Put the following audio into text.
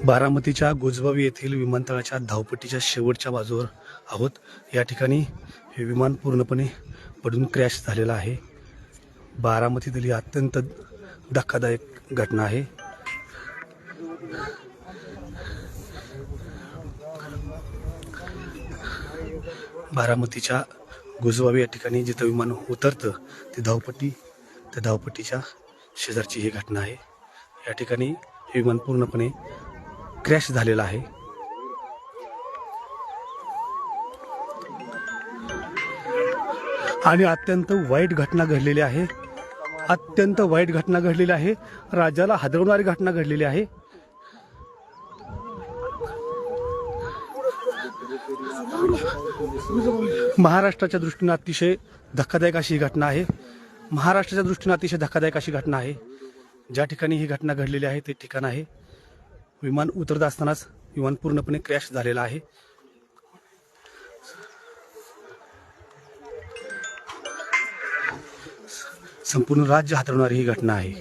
बारामतीच्या गोजबावी येथील विमानतळाच्या धावपट्टीच्या शेवटच्या बाजूवर आहोत. या ठिकाणी हे विमान पूर्णपणे पडून क्रॅश झालेलं आहे. बारामतीतील ही अत्यंत धक्कादायक घटना आहे. बारामतीच्या गोजबावी या ठिकाणी जिथं विमान उतरतं ती धावपट्टी, त्या धावपट्टीच्या शेजारची ही घटना आहे. या ठिकाणी हे विमान पूर्णपणे क्रॅश झालेला आहे. आणि अत्यंत वाईट घटना घडलेली आहे. अत्यंत वाईट घटना घडलेली आहे. राज्याला हादरवणारी घटना घडलेली आहे. महाराष्ट्राच्या दृष्टीने अतिशय धक्कादायक अशी ही घटना आहे. महाराष्ट्राच्या दृष्टीने अतिशय धक्कादायक अशी घटना आहे. ज्या ठिकाणी ही घटना घडलेली आहे ते ठिकाण आहे, विमान उतरत असतानाच विमान पूर्णपणे क्रॅश झालेलं आहे. संपूर्ण राज्य हादरवणारी ही घटना आहे.